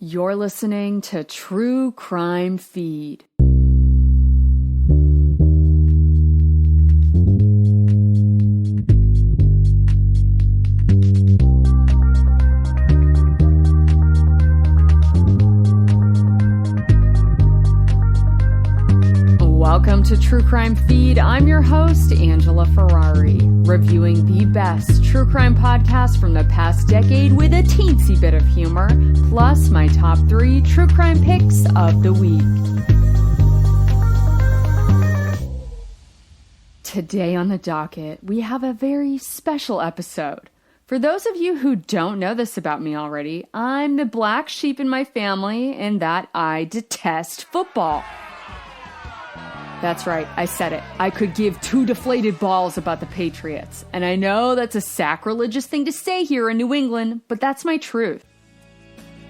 You're listening to True Crime Feed. Welcome to True Crime Feed. I'm your host, Angela Ferrari, reviewing the best true crime podcast from the past decade with a teensy bit of humor, plus my top 3 true crime picks of the week. Today on the docket, we have a very special episode. For those of you who don't know this about me already, I'm the black sheep in my family in that I detest football. That's right, I said it. I could give 2 deflated balls about the Patriots. And I know that's a sacrilegious thing to say here in New England, but that's my truth.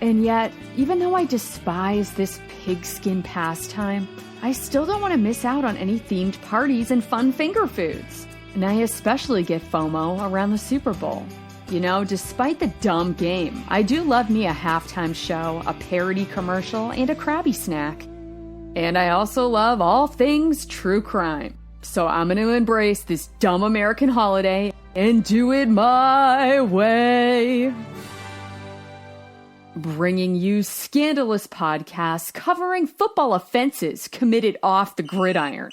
And yet, even though I despise this pigskin pastime, I still don't want to miss out on any themed parties and fun finger foods. And I especially get FOMO around the Super Bowl. You know, despite the dumb game, I do love me a halftime show, a parody commercial, and a Krabby snack. And I also love all things true crime. So I'm going to embrace this dumb American holiday and do it my way. Bringing you scandalous podcasts covering football offenses committed off the gridiron.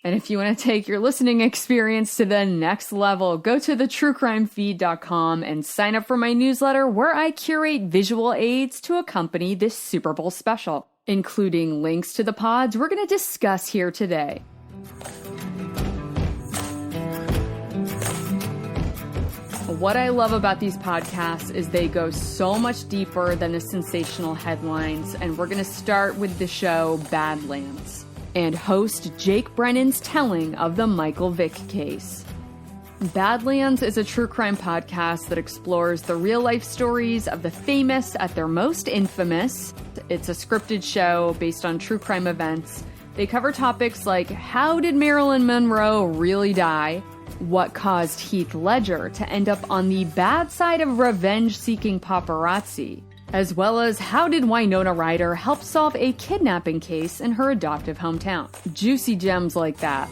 And if you want to take your listening experience to the next level, go to thetruecrimefeed.com and sign up for my newsletter where I curate visual aids to accompany this Super Bowl special, including links to the pods we're going to discuss here today. What I love about these podcasts is they go so much deeper than the sensational headlines, and we're going to start with the show Badlands and host Jake Brennan's telling of the Michael Vick case. Badlands is a true crime podcast that explores the real-life stories of the famous at their most infamous. It's a scripted show based on true crime events. They cover topics like how did Marilyn Monroe really die? What caused Heath Ledger to end up on the bad side of revenge-seeking paparazzi? As well as how did Winona Ryder help solve a kidnapping case in her adoptive hometown? Juicy gems like that.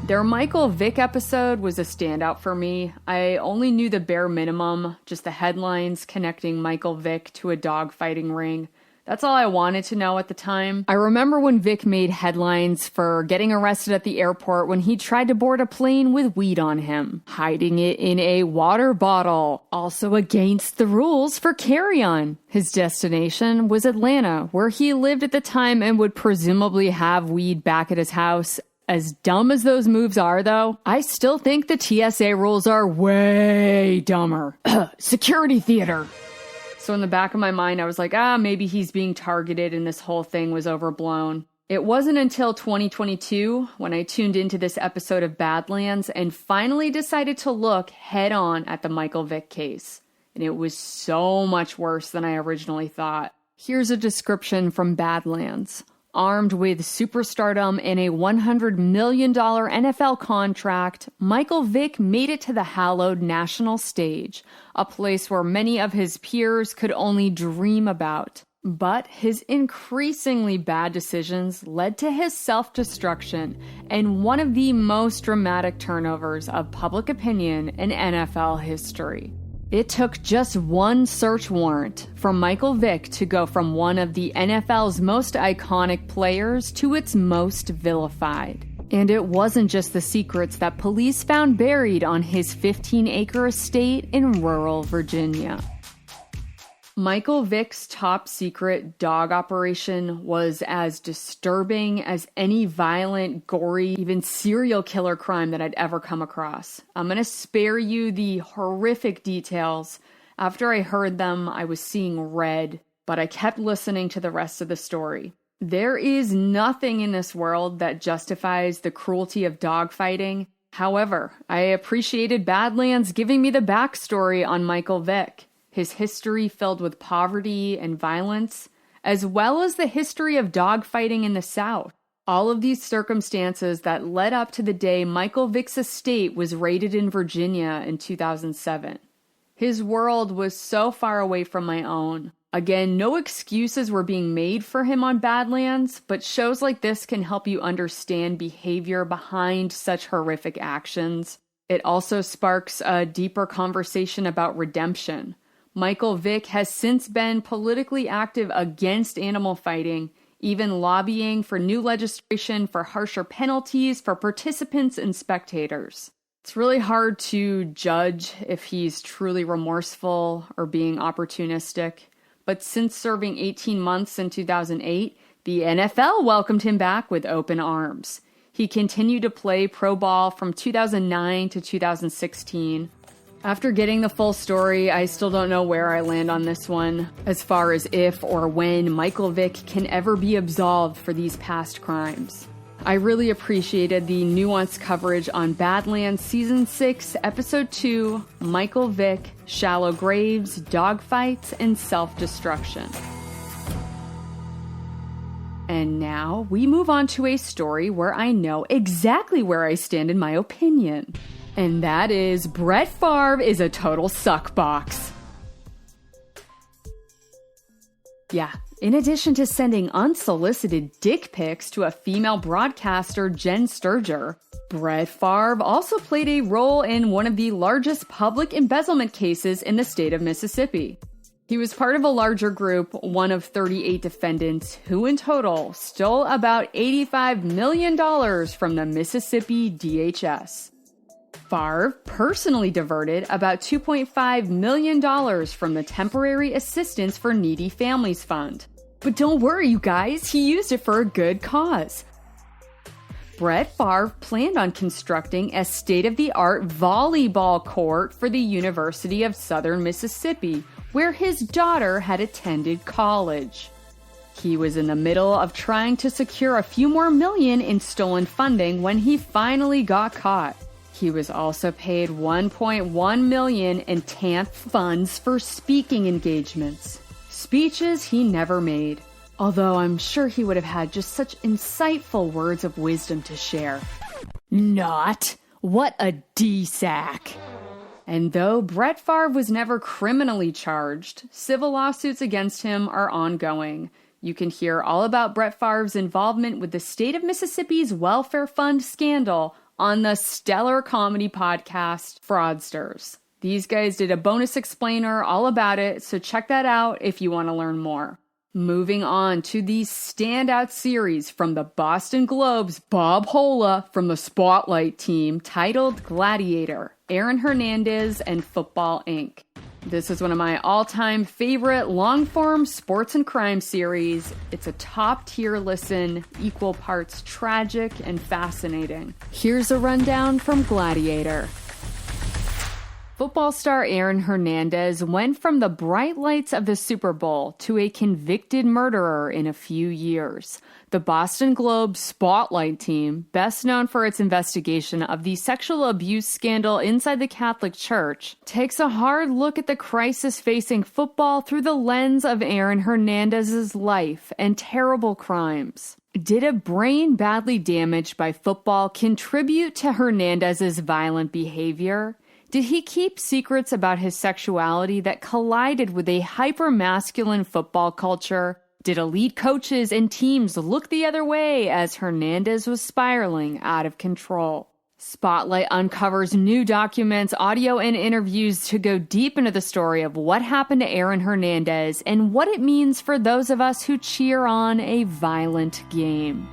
Their Michael Vick episode was a standout for me. I only knew the bare minimum, just the headlines connecting Michael Vick to a dogfighting ring. That's all I wanted to know at the time. I remember when Vick made headlines for getting arrested at the airport when he tried to board a plane with weed on him, hiding it in a water bottle, also against the rules for carry-on. His destination was Atlanta, where he lived at the time and would presumably have weed back at his house. As dumb as those moves are, though, I still think the TSA rules are way dumber. Security theater. So in the back of my mind, I was like, maybe he's being targeted and this whole thing was overblown. It wasn't until 2022 when I tuned into this episode of Badlands and finally decided to look head on at the Michael Vick case. And it was so much worse than I originally thought. Here's a description from Badlands. Armed with superstardom and a $100 million NFL contract, Michael Vick made it to the hallowed national stage, a place where many of his peers could only dream about. But his increasingly bad decisions led to his self-destruction and one of the most dramatic turnovers of public opinion in NFL history. It took just one search warrant for Michael Vick to go from one of the NFL's most iconic players to its most vilified. And it wasn't just the secrets that police found buried on his 15-acre estate in rural Virginia. Michael Vick's top-secret dog operation was as disturbing as any violent, gory, even serial killer crime that I'd ever come across. I'm going to spare you the horrific details. After I heard them, I was seeing red, but I kept listening to the rest of the story. There is nothing in this world that justifies the cruelty of dogfighting. However, I appreciated Badlands giving me the backstory on Michael Vick. His history filled with poverty and violence, as well as the history of dogfighting in the South. All of these circumstances that led up to the day Michael Vick's estate was raided in Virginia in 2007. His world was so far away from my own, Again, no excuses were being made for him on Badlands, but shows like this can help you understand behavior behind such horrific actions. It also sparks a deeper conversation about redemption. Michael Vick has since been politically active against animal fighting, even lobbying for new legislation for harsher penalties for participants and spectators. It's really hard to judge if he's truly remorseful or being opportunistic. But since serving 18 months in 2008, the NFL welcomed him back with open arms. He continued to play pro ball from 2009 to 2016. After getting the full story, I still don't know where I land on this one, as far as if or when Michael Vick can ever be absolved for these past crimes. I really appreciated the nuanced coverage on Badlands Season 6, Episode 2, Michael Vick, Shallow Graves, Dogfights, and Self-Destruction. And now we move on to a story where I know exactly where I stand in my opinion. And that is Brett Favre is a total suckbox. Yeah. In addition to sending unsolicited dick pics to a female broadcaster, Jen Sturger, Brett Favre also played a role in one of the largest public embezzlement cases in the state of Mississippi. He was part of a larger group, one of 38 defendants, who in total stole about $85 million from the Mississippi DHS. Favre personally diverted about $2.5 million from the Temporary Assistance for Needy Families Fund. But don't worry, you guys, he used it for a good cause. Brett Favre planned on constructing a state-of-the-art volleyball court for the University of Southern Mississippi, where his daughter had attended college. He was in the middle of trying to secure a few more million in stolen funding when he finally got caught. He was also paid $1.1 million in TANF funds for speaking engagements. Speeches he never made, although I'm sure he would have had just such insightful words of wisdom to share. Not. What a D-sack. And though Brett Favre was never criminally charged, civil lawsuits against him are ongoing. You can hear all about Brett Favre's involvement with the state of Mississippi's welfare fund scandal on the stellar comedy podcast Fraudsters. These guys did a bonus explainer all about it, so check that out if you want to learn more. Moving on to the standout series from the Boston Globe's Bob Hola from the Spotlight team titled Gladiator, Aaron Hernandez and Football Inc. This is one of my all-time favorite long-form sports and crime series. It's a top-tier listen, equal parts tragic and fascinating. Here's a rundown from Gladiator. Football star Aaron Hernandez went from the bright lights of the Super Bowl to a convicted murderer in a few years. The Boston Globe Spotlight team, best known for its investigation of the sexual abuse scandal inside the Catholic Church, takes a hard look at the crisis facing football through the lens of Aaron Hernandez's life and terrible crimes. Did a brain badly damaged by football contribute to Hernandez's violent behavior? Did he keep secrets about his sexuality that collided with a hyper-masculine football culture? Did elite coaches and teams look the other way as Hernandez was spiraling out of control? Spotlight uncovers new documents, audio, and interviews to go deep into the story of what happened to Aaron Hernandez and what it means for those of us who cheer on a violent game.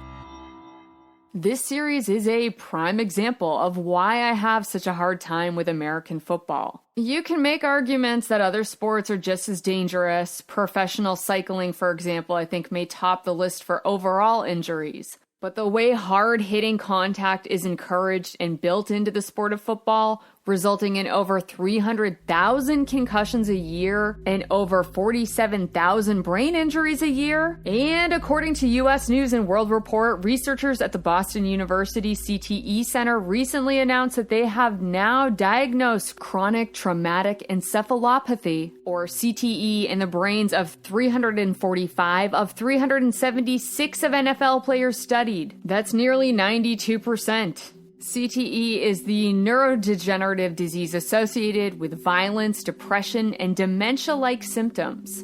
This series is a prime example of why I have such a hard time with American football. You can make arguments that other sports are just as dangerous. Professional cycling, for example, I think may top the list for overall injuries. But the way hard-hitting contact is encouraged and built into the sport of football, resulting in over 300,000 concussions a year and over 47,000 brain injuries a year. And according to U.S. News and World Report, researchers at the Boston University CTE Center recently announced that they have now diagnosed chronic traumatic encephalopathy, or CTE, in the brains of 345 of 376 of NFL players studied. That's nearly 92%. CTE is the neurodegenerative disease associated with violence, depression, and dementia-like symptoms.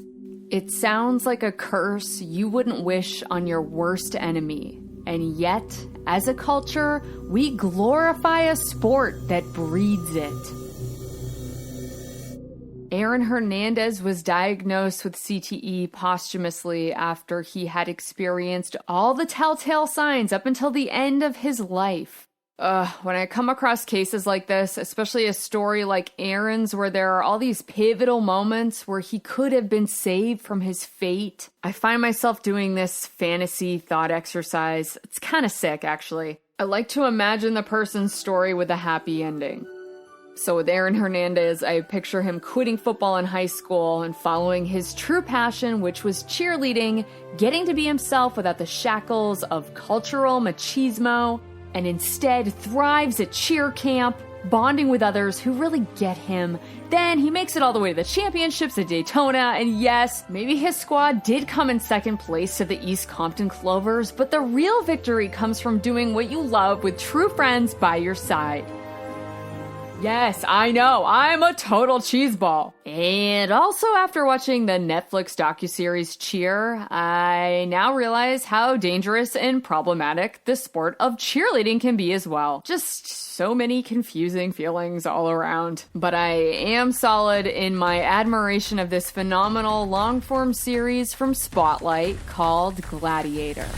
It sounds like a curse you wouldn't wish on your worst enemy. And yet, as a culture, we glorify a sport that breeds it. Aaron Hernandez was diagnosed with CTE posthumously after he had experienced all the telltale signs up until the end of his life. When I come across cases like this, especially a story like Aaron's where there are all these pivotal moments where he could have been saved from his fate, I find myself doing this fantasy thought exercise. It's kind of sick, actually. I like to imagine the person's story with a happy ending. So with Aaron Hernandez, I picture him quitting football in high school and following his true passion, which was cheerleading, getting to be himself without the shackles of cultural machismo, and instead thrives at cheer camp, bonding with others who really get him. Then he makes it all the way to the championships at Daytona, and yes, maybe his squad did come in second place to the East Compton Clovers, but the real victory comes from doing what you love with true friends by your side. Yes, I know, I'm a total cheeseball. And also after watching the Netflix docuseries Cheer, I now realize how dangerous and problematic the sport of cheerleading can be as well. Just so many confusing feelings all around. But I am solid in my admiration of this phenomenal long-form series from Spotlight called Gladiator.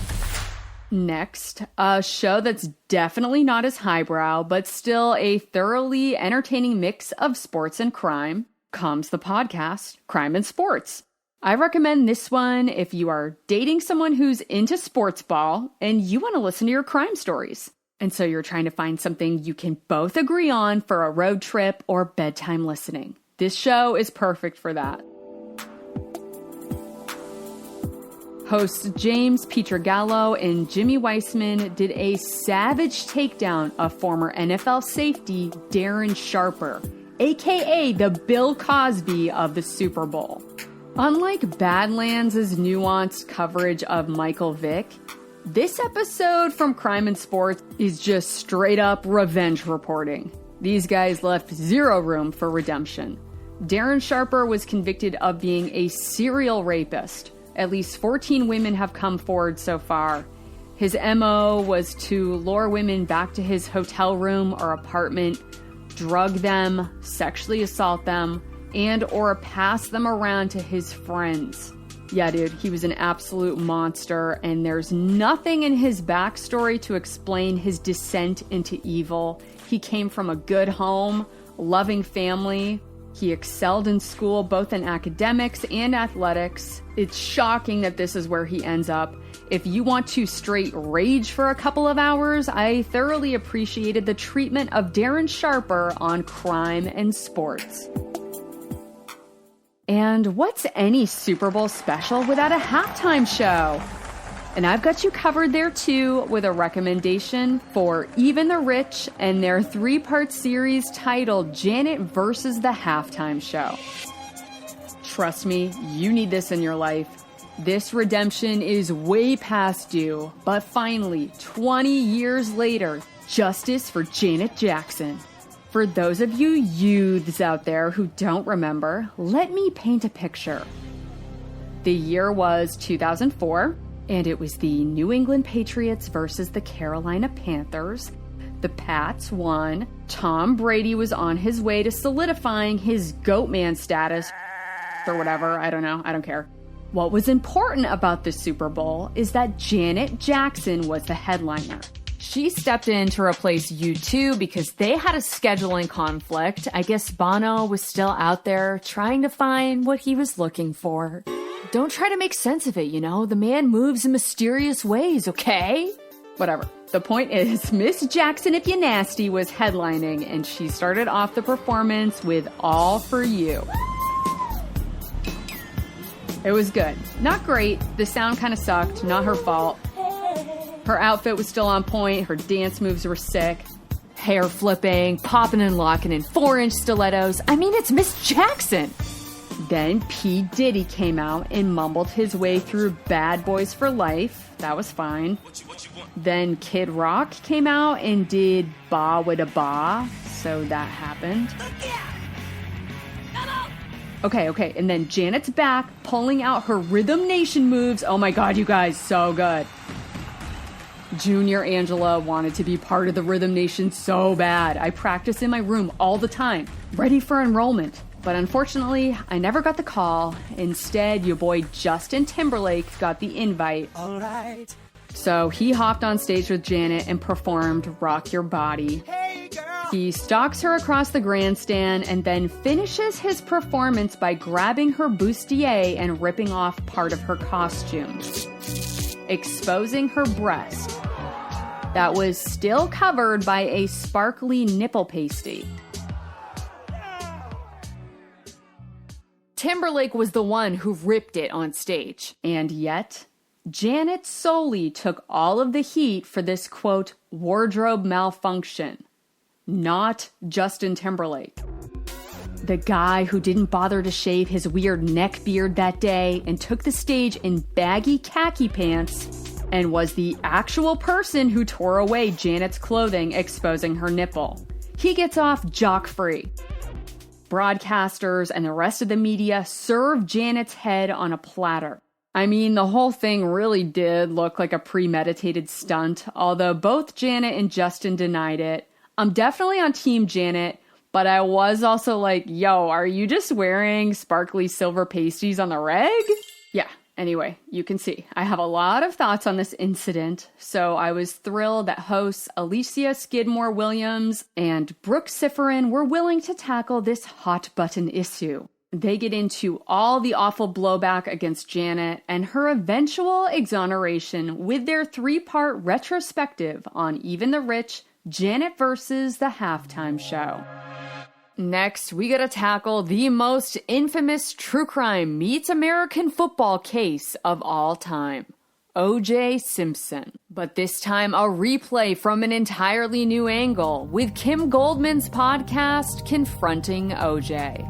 Next, a show that's definitely not as highbrow, but still a thoroughly entertaining mix of sports and crime, comes the podcast Crime and Sports. I recommend this one if you are dating someone who's into sports ball and you want to listen to your crime stories. And so you're trying to find something you can both agree on for a road trip or bedtime listening. This show is perfect for that. Hosts James Pietragallo and Jimmy Weissman did a savage takedown of former NFL safety Darren Sharper, aka the Bill Cosby of the Super Bowl. Unlike Badlands' nuanced coverage of Michael Vick, this episode from Crime and Sports is just straight up revenge reporting. These guys left zero room for redemption. Darren Sharper was convicted of being a serial rapist. At least 14 women have come forward so far. His MO was to lure women back to his hotel room or apartment, drug them, sexually assault them, and or pass them around to his friends. Yeah, dude, he was an absolute monster, and there's nothing in his backstory to explain his descent into evil. He came from a good home, loving family. He excelled in school, both in academics and athletics. It's shocking that this is where he ends up. If you want to straight rage for a couple of hours, I thoroughly appreciated the treatment of Darren Sharper on Crime and Sports. And what's any Super Bowl special without a halftime show? And I've got you covered there too with a recommendation for Even the Rich and their 3-part series titled Janet versus the Halftime Show. Trust me, you need this in your life. This redemption is way past due, but finally, 20 years later, justice for Janet Jackson. For those of you youths out there who don't remember, let me paint a picture. The year was 2004. And it was the New England Patriots versus the Carolina Panthers. The Pats won. Tom Brady was on his way to solidifying his GOAT man status or whatever. I don't know. I don't care. What was important about the Super Bowl is that Janet Jackson was the headliner. She stepped in to replace U2 because they had a scheduling conflict. I guess Bono was still out there trying to find what he was looking for. Don't try to make sense of it, you know? The man moves in mysterious ways, okay? Whatever. The point is, Miss Jackson If You Nasty was headlining, and she started off the performance with All For You. It was good. Not great. The sound kind of sucked. Not her fault. Her outfit was still on point. Her dance moves were sick. Hair flipping, popping and locking in 4-inch stilettos. I mean, it's Miss Jackson. Then P. Diddy came out and mumbled his way through Bad Boys for Life. That was fine. Then Kid Rock came out and did Ba Wada Ba. So that happened. Okay, and then Janet's back, pulling out her Rhythm Nation moves. Oh my god, you guys, so good. Junior Angela wanted to be part of the Rhythm Nation so bad. I practice in my room all the time, ready for enrollment. But unfortunately, I never got the call. Instead, your boy Justin Timberlake got the invite. All right. So he hopped on stage with Janet and performed Rock Your Body. Hey, girl. He stalks her across the grandstand and then finishes his performance by grabbing her bustier and ripping off part of her costume, exposing her breast that was still covered by a sparkly nipple pasty. Timberlake was the one who ripped it on stage. And yet, Janet solely took all of the heat for this, quote, wardrobe malfunction. Not Justin Timberlake. The guy who didn't bother to shave his weird neck beard that day and took the stage in baggy khaki pants and was the actual person who tore away Janet's clothing, exposing her nipple. He gets off jock-free. Broadcasters and the rest of the media serve Janet's head on a platter. I mean, the whole thing really did look like a premeditated stunt, although both Janet and Justin denied it. I'm definitely on Team Janet, but I was also like, yo, are you just wearing sparkly silver pasties on the reg? Yeah, anyway, you can see I have a lot of thoughts on this incident, so I was thrilled that hosts Alicia Skidmore Williams and Brooke Sifferin were willing to tackle this hot button issue. They get into all the awful blowback against Janet and her eventual exoneration with their 3-part retrospective on Even the Rich, Janet versus the Halftime Show. Next, we gotta tackle the most infamous true crime meets American football case of all time. O.J. Simpson. But this time a replay from an entirely new angle with Kim Goldman's podcast, Confronting O.J.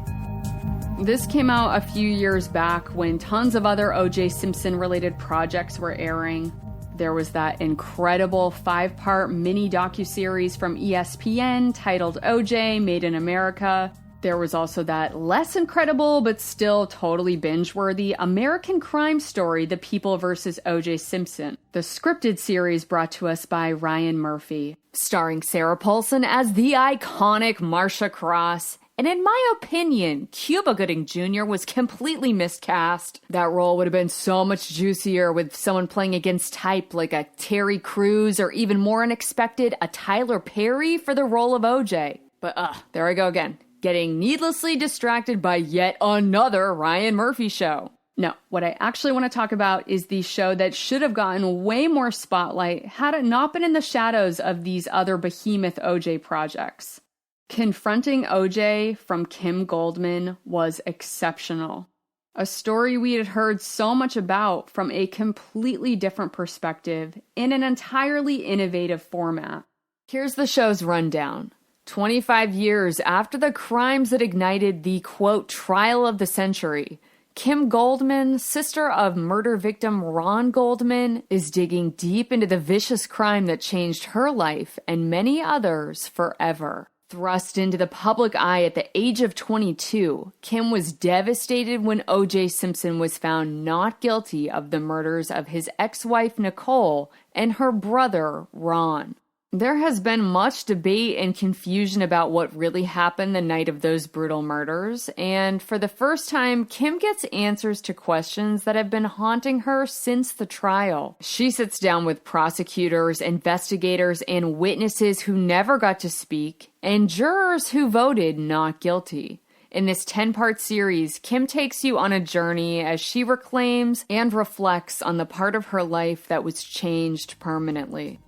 This came out a few years back when tons of other O.J. Simpson-related projects were airing. There was that incredible 5-part mini docuseries from ESPN titled O.J. Made in America. There was also that less incredible but still totally binge-worthy American crime story, The People vs. O.J. Simpson, the scripted series brought to us by Ryan Murphy, starring Sarah Paulson as the iconic Marcia Cross. And in my opinion, Cuba Gooding Jr. was completely miscast. That role would have been so much juicier with someone playing against type like a Terry Crews or even more unexpected, a Tyler Perry for the role of OJ. But there I go again, getting needlessly distracted by yet another Ryan Murphy show. No, what I actually want to talk about is the show that should have gotten way more spotlight had it not been in the shadows of these other behemoth OJ projects. Confronting O.J. from Kim Goldman was exceptional. A story we had heard so much about from a completely different perspective in an entirely innovative format. Here's the show's rundown. 25 years after the crimes that ignited the, quote, trial of the century, Kim Goldman, sister of murder victim Ron Goldman, is digging deep into the vicious crime that changed her life and many others forever. Thrust into the public eye at the age of 22, Kim was devastated when O.J. Simpson was found not guilty of the murders of his ex-wife Nicole and her brother Ron. There has been much debate and confusion about what really happened the night of those brutal murders, and for the first time, Kim gets answers to questions that have been haunting her since the trial. She sits down with prosecutors, investigators, and witnesses who never got to speak, and jurors who voted not guilty. In this 10-part series, Kim takes you on a journey as she reclaims and reflects on the part of her life that was changed permanently.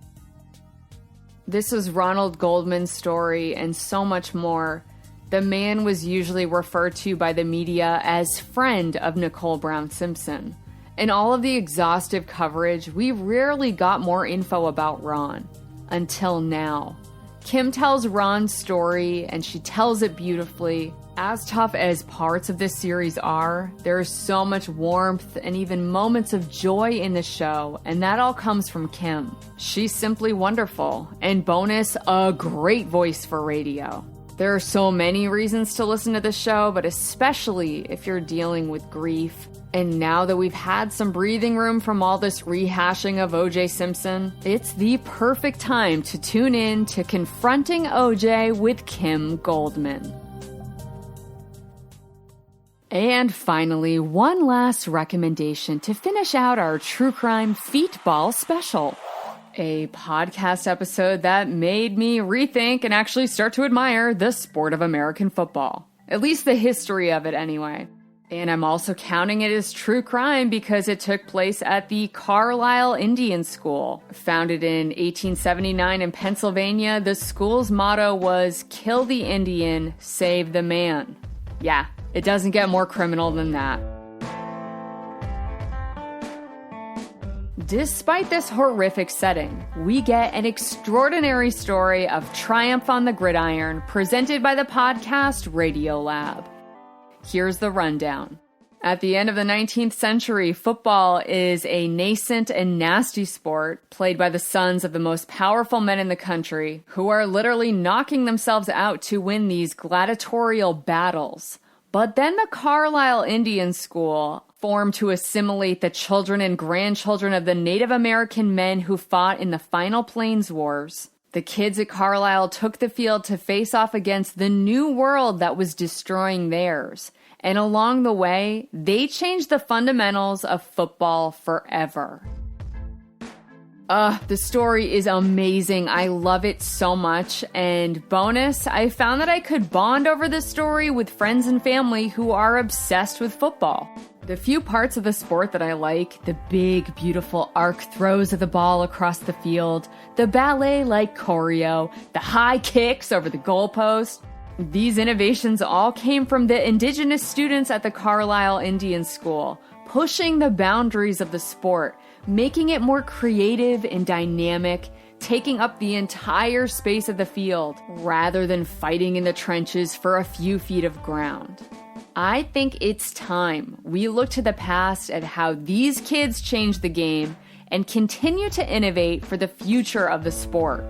This is Ronald Goldman's story and so much more. The man was usually referred to by the media as friend of Nicole Brown Simpson. In all of the exhaustive coverage, we rarely got more info about Ron. Until now. Kim tells Ron's story, and she tells it beautifully. As tough as parts of this series are, there is so much warmth and even moments of joy in the show, and that all comes from Kim. She's simply wonderful, and bonus, a great voice for radio. There are so many reasons to listen to this show, but especially if you're dealing with grief. And now that we've had some breathing room from all this rehashing of O.J. Simpson, it's the perfect time to tune in to Confronting O.J. with Kim Goldman. And finally, one last recommendation to finish out our True Crime Feetball special. A podcast episode that made me rethink and actually start to admire the sport of American football. At least the history of it anyway. And I'm also counting it as true crime because it took place at the Carlisle Indian School. Founded in 1879 in Pennsylvania, the school's motto was, "Kill the Indian, save the man." Yeah, it doesn't get more criminal than that. Despite this horrific setting, we get an extraordinary story of triumph on the gridiron presented by the podcast Radiolab. Here's the rundown. At the end of the 19th century, football is a nascent and nasty sport played by the sons of the most powerful men in the country who are literally knocking themselves out to win these gladiatorial battles. But then the Carlisle Indian School formed to assimilate the children and grandchildren of the Native American men who fought in the final Plains Wars. The kids at Carlisle took the field to face off against the new world that was destroying theirs. And along the way, they changed the fundamentals of football forever. The story is amazing. I love it so much. And bonus, I found that I could bond over this story with friends and family who are obsessed with football. The few parts of the sport that I like, the big, beautiful arc throws of the ball across the field, the ballet-like choreo, the high kicks over the goalpost. These innovations all came from the indigenous students at the Carlisle Indian School, pushing the boundaries of the sport, making it more creative and dynamic, taking up the entire space of the field, rather than fighting in the trenches for a few feet of ground. I think it's time we look to the past at how these kids changed the game and continue to innovate for the future of the sport.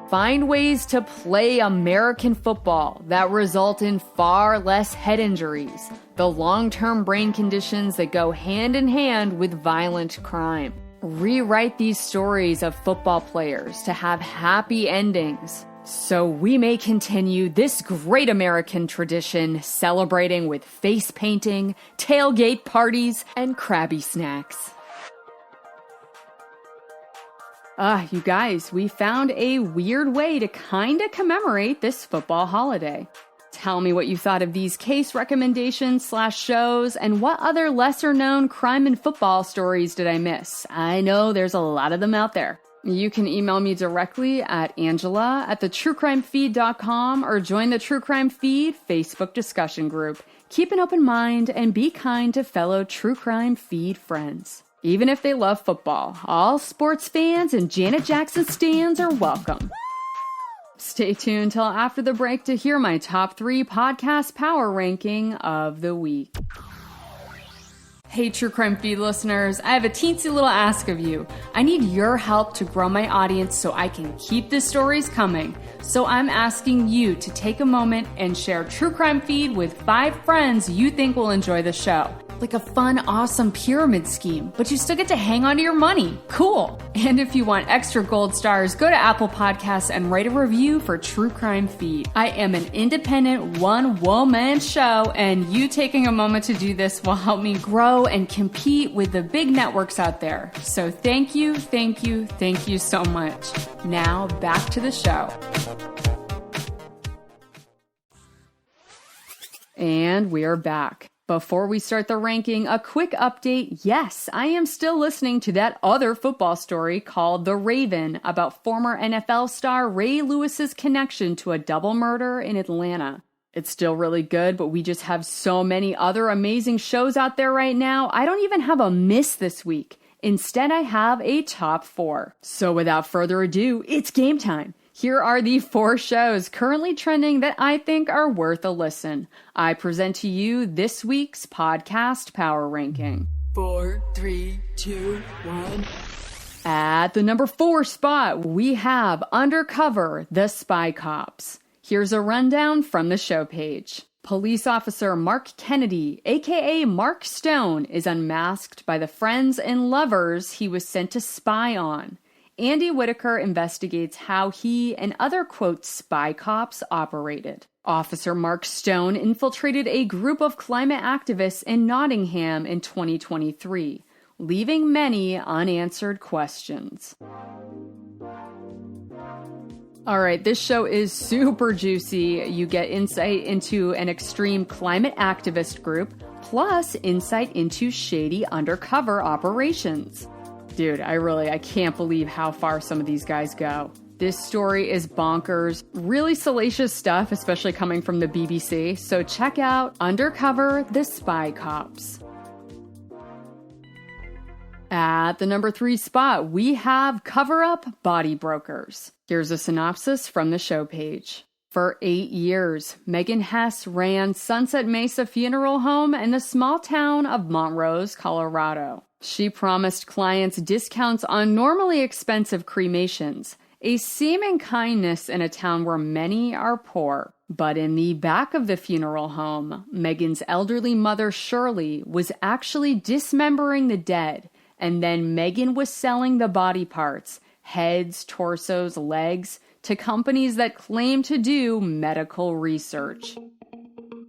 Find ways to play American football that result in far less head injuries, the long-term brain conditions that go hand in hand with violent crime. Rewrite these stories of football players to have happy endings, so we may continue this great American tradition celebrating with face painting, tailgate parties, and Krabby snacks. You guys, we found a weird way to kinda commemorate this football holiday. Tell me what you thought of these case recommendations / shows, and what other lesser known crime and football stories did I miss? I know there's a lot of them out there. You can email me directly at angela@thetruecrimefeed.com or join the True Crime Feed Facebook discussion group. Keep an open mind and be kind to fellow True Crime Feed friends. Even if they love football, all sports fans and Janet Jackson stans are welcome. Stay tuned till after the break to hear my top 3 podcast power ranking of the week. Hey True Crime Feed listeners, I have a teensy little ask of you. I need your help to grow my audience so I can keep the stories coming. So I'm asking you to take a moment and share True Crime Feed with 5 friends you think will enjoy the show. Like a fun, awesome pyramid scheme, but you still get to hang on to your money. Cool. And if you want extra gold stars, go to Apple Podcasts and write a review for True Crime Feed. I am an independent one-woman show, and you taking a moment to do this will help me grow and compete with the big networks out there. So thank you so much. Now back to the show. And we are back. Before we start the ranking, a quick update. Yes, I am still listening to that other football story called The Raven about former NFL star Ray Lewis's connection to a double murder in Atlanta. It's still really good, but we just have so many other amazing shows out there right now. I don't even have a miss this week. Instead, I have a top 4. So without further ado, it's game time. Here are the 4 shows currently trending that I think are worth a listen. I present to you this week's podcast power ranking. 4, 3, 2, 1. At the number 4 spot, we have Undercover, The Spy Cops. Here's a rundown from the show page. Police officer Mark Kennedy, aka Mark Stone, is unmasked by the friends and lovers he was sent to spy on. Andy Whitaker investigates how he and other, quote, spy cops operated. Officer Mark Stone infiltrated a group of climate activists in Nottingham in 2023, leaving many unanswered questions. All right, this show is super juicy. You get insight into an extreme climate activist group, plus insight into shady undercover operations. Dude, I can't believe how far some of these guys go. This story is bonkers. Really salacious stuff, especially coming from the BBC. So check out Undercover: The Spy Cops. At the number 3 spot, we have Cover Up Body Brokers. Here's a synopsis from the show page. For 8 years, Megan Hess ran Sunset Mesa Funeral Home in the small town of Montrose, Colorado. She promised clients discounts on normally expensive cremations, a seeming kindness in a town where many are poor. But in the back of the funeral home, Megan's elderly mother, Shirley, was actually dismembering the dead, and then Megan was selling the body parts, heads, torsos, legs, to companies that claim to do medical research.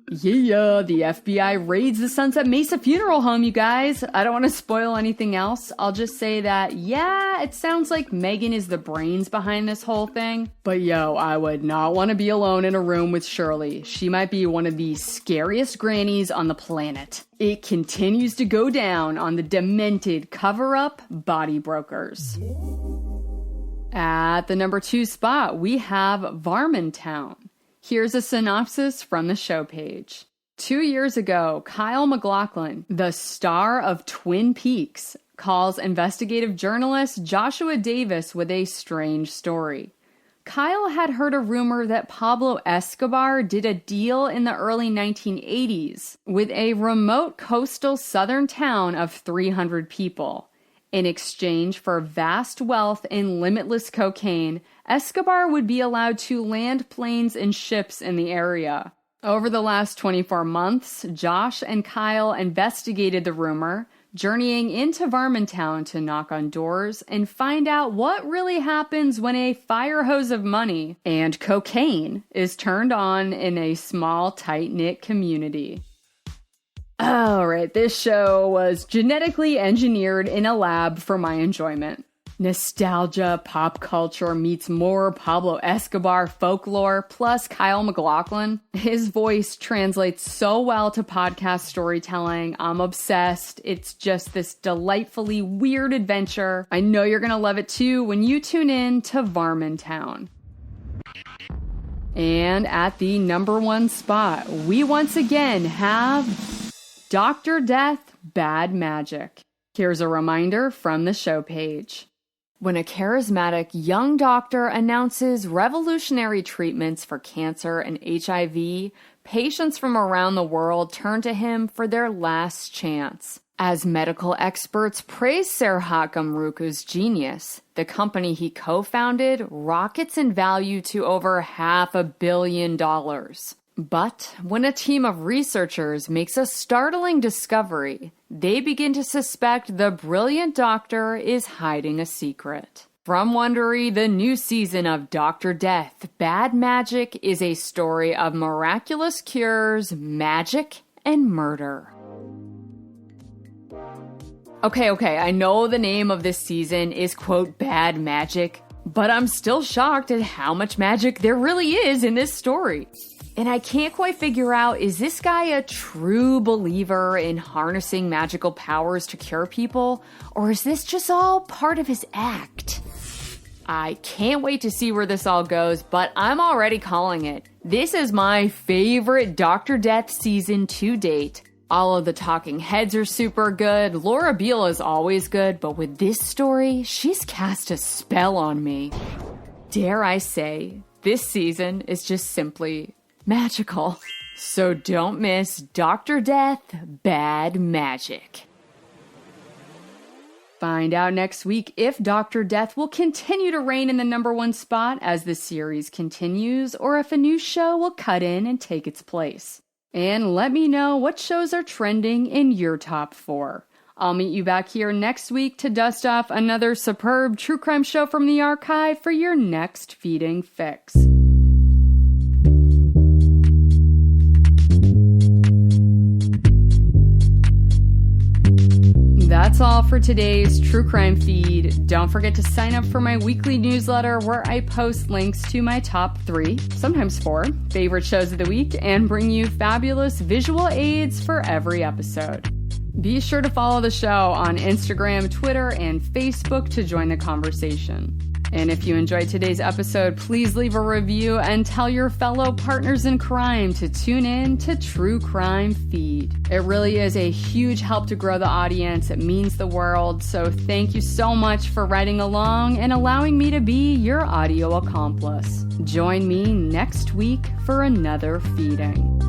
Yeah, the FBI raids the Sunset Mesa Funeral Home, you guys. I don't want to spoil anything else. I'll just say that, yeah, it sounds like Megan is the brains behind this whole thing. But yo, I would not want to be alone in a room with Shirley. She might be one of the scariest grannies on the planet. It continues to go down on the demented Cover-Up Body Brokers. At the number 2 spot, we have Varmintown. Here's a synopsis from the show page. 2 years ago, Kyle MacLachlan, the star of Twin Peaks, calls investigative journalist Joshua Davis with a strange story. Kyle had heard a rumor that Pablo Escobar did a deal in the early 1980s with a remote coastal southern town of 300 people. In exchange for vast wealth and limitless cocaine, Escobar would be allowed to land planes and ships in the area. Over the last 24 months, Josh and Kyle investigated the rumor, journeying into Varmintown to knock on doors and find out what really happens when a fire hose of money and cocaine is turned on in a small, tight-knit community. Alright, this show was genetically engineered in a lab for my enjoyment. Nostalgia, pop culture meets more Pablo Escobar folklore, plus Kyle MacLachlan. His voice translates so well to podcast storytelling. I'm obsessed. It's just this delightfully weird adventure. I know you're gonna love it too when you tune in to Varmintown. And at the number 1 spot, we once again have Dr. Death, Bad Magic. Here's a reminder from the show page. When a charismatic young doctor announces revolutionary treatments for cancer and HIV, patients from around the world turn to him for their last chance. As medical experts praise Serhat Ghamruku's genius, the company he co-founded rockets in value to over $500 million. But when a team of researchers makes a startling discovery, they begin to suspect the brilliant doctor is hiding a secret. From Wondery, the new season of Dr. Death, Bad Magic is a story of miraculous cures, magic, and murder. Okay, I know the name of this season is, quote, Bad Magic, but I'm still shocked at how much magic there really is in this story. And I can't quite figure out, is this guy a true believer in harnessing magical powers to cure people? Or is this just all part of his act? I can't wait to see where this all goes, but I'm already calling it. This is my favorite Dr. Death season to date. All of the talking heads are super good. Laura Beale is always good, but with this story, she's cast a spell on me. Dare I say, this season is just simply magical. So don't miss Dr. Death, Bad Magic. Find out next week if Dr. Death will continue to reign in the #1 spot as the series continues, or if a new show will cut in and take its place. And let me know what shows are trending in your top 4. I'll meet you back here next week to dust off another superb true crime show from the archive for your next feeding fix. That's all for today's True Crime Feed. Don't forget to sign up for my weekly newsletter where I post links to my top 3, sometimes 4, favorite shows of the week and bring you fabulous visual aids for every episode. Be sure to follow the show on Instagram, Twitter, and Facebook to join the conversation. And if you enjoyed today's episode, please leave a review and tell your fellow partners in crime to tune in to True Crime Feed. It really is a huge help to grow the audience. It means the world. So thank you so much for riding along and allowing me to be your audio accomplice. Join me next week for another feeding.